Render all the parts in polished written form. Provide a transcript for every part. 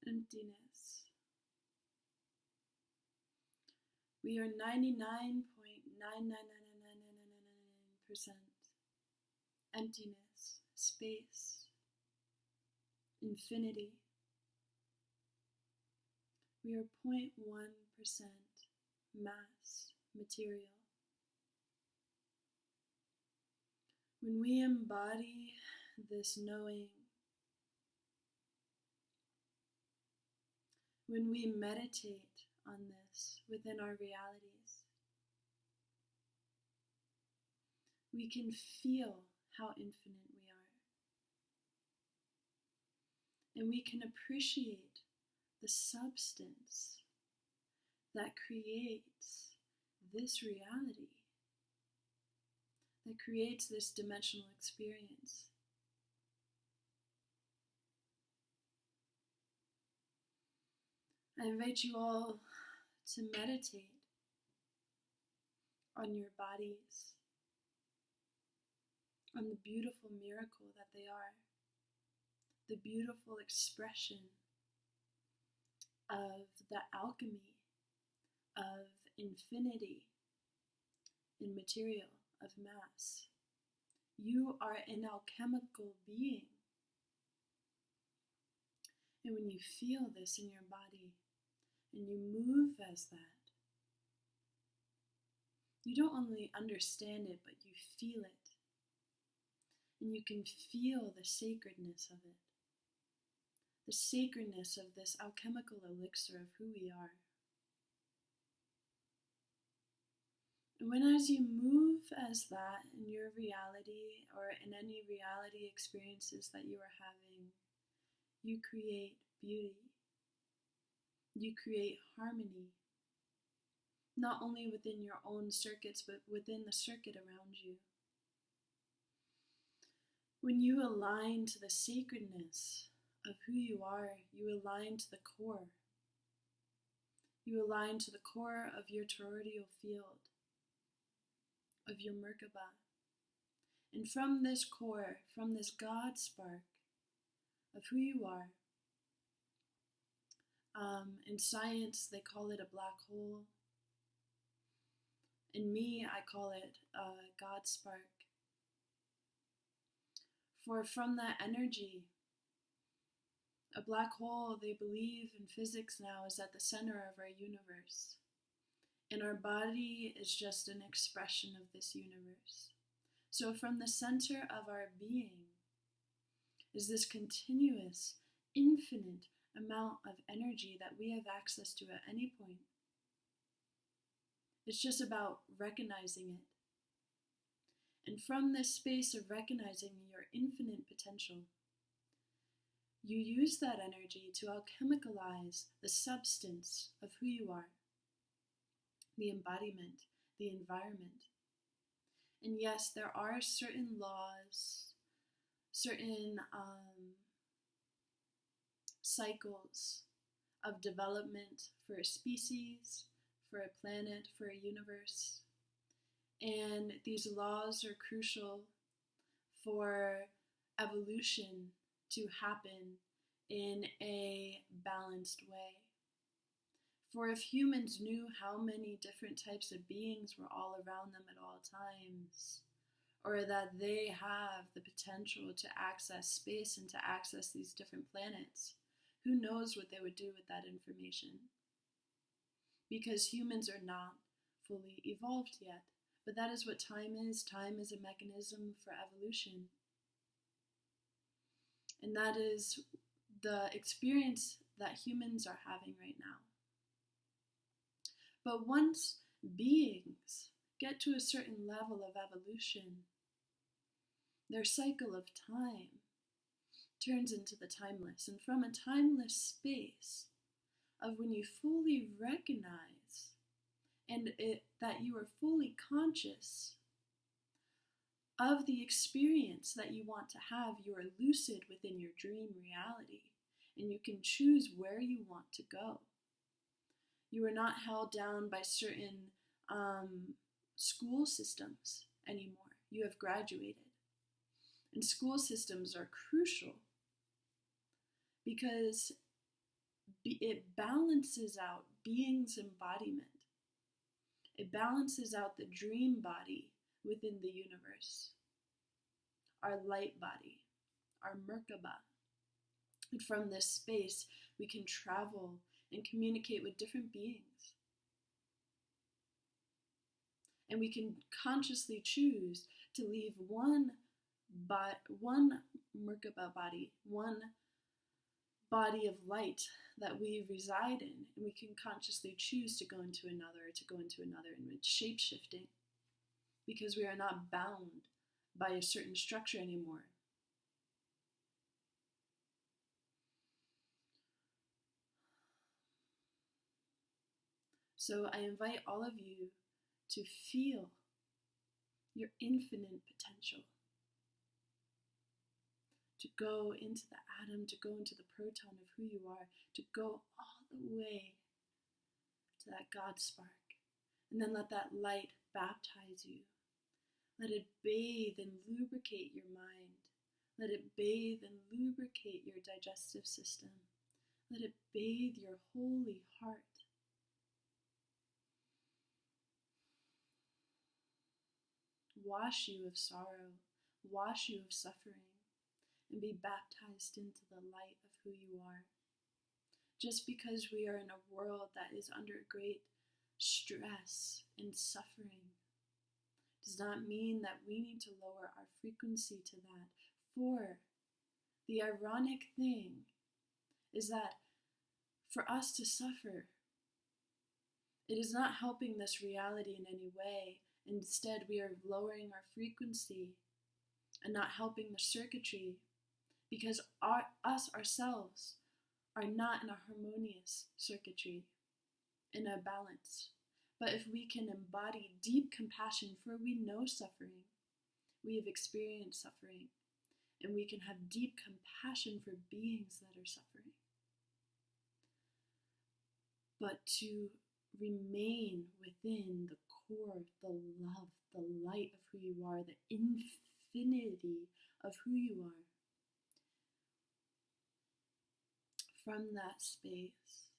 emptiness. We are 99.9999999% emptiness, space, infinity. We are 0.1% mass, material. When we embody this knowing, when we meditate on this within our realities, we can feel how infinite we are. And we can appreciate the substance that creates this reality, that creates this dimensional experience. I invite you all to meditate on your bodies, on the beautiful miracle that they are, the beautiful expression of the alchemy of infinity in material, of mass. You are an alchemical being. And when you feel this in your body, and you move as that, you don't only understand it, but you feel it. And you can feel the sacredness of it. The sacredness of this alchemical elixir of who we are. And when as you move as that in your reality or in any reality experiences that you are having, you create beauty. You create harmony, not only within your own circuits, but within the circuit around you. When you align to the sacredness of who you are, you align to the core. You align to the core of your toroidal field, of your Merkaba. And from this core, from this God spark of who you are, in science, they call it a black hole. In me, I call it a God spark. For from that energy, a black hole, they believe in physics now, is at the center of our universe. And our body is just an expression of this universe. So from the center of our being is this continuous, infinite amount of energy that we have access to at any point. It's just about recognizing it. And from this space of recognizing your infinite potential, you use that energy to alchemicalize the substance of who you are, the embodiment, the environment. And yes, there are certain laws, certain cycles of development for a species, for a planet, for a universe. And these laws are crucial for evolution to happen in a balanced way. For if humans knew how many different types of beings were all around them at all times, or that they have the potential to access space and to access these different planets, who knows what they would do with that information? Because humans are not fully evolved yet. But that is what time is. Time is a mechanism for evolution. And that is the experience that humans are having right now. But once beings get to a certain level of evolution, their cycle of time turns into the timeless. And from a timeless space of when you fully recognize and that you are fully conscious of the experience that you want to have, you are lucid within your dream reality, and you can choose where you want to go. You are not held down by certain school systems anymore. You have graduated. And school systems are crucial because it balances out being's embodiment. It balances out the dream body within the universe, our light body, our Merkaba. And from this space, we can travel and communicate with different beings. And we can consciously choose to leave one Merkaba body, one body of light that we reside in, and we can consciously choose to go into another, and it's shape-shifting, because we are not bound by a certain structure anymore. So I invite all of you to feel your infinite potential, to go into the atom, to go into the proton of who you are, to go all the way to that God spark. And then let that light baptize you. Let it bathe and lubricate your mind. Let it bathe and lubricate your digestive system. Let it bathe your holy heart. Wash you of sorrow, wash you of suffering, and be baptized into the light of who you are. Just because we are in a world that is under great stress and suffering does not mean that we need to lower our frequency to that. For the ironic thing is that for us to suffer, it is not helping this reality in any way. Instead, we are lowering our frequency and not helping the circuitry, because us ourselves are not in a harmonious circuitry, in a balance. But if we can embody deep compassion, for we know suffering, we have experienced suffering, and we can have deep compassion for beings that are suffering. But to remain within the core, the love, the light of who you are, the infinity of who you are. From that space,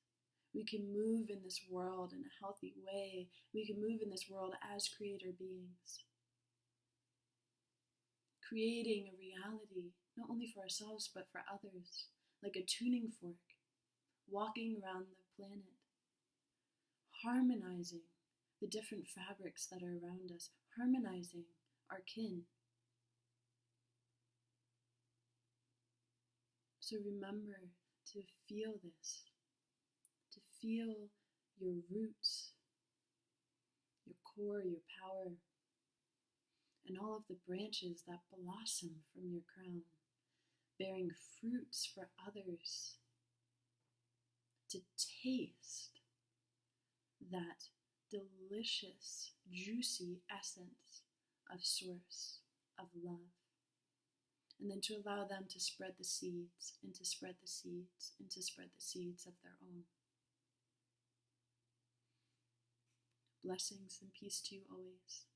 we can move in this world in a healthy way. We can move in this world as creator beings, creating a reality, not only for ourselves, but for others, like a tuning fork, walking around the planet, harmonizing the different fabrics that are around us, harmonizing our kin. So remember to feel this, to feel your roots, your core, your power, and all of the branches that blossom from your crown, bearing fruits for others to taste that delicious, juicy essence of source, of love. And then to allow them to spread the seeds, and to spread the seeds, and to spread the seeds of their own. Blessings and peace to you always.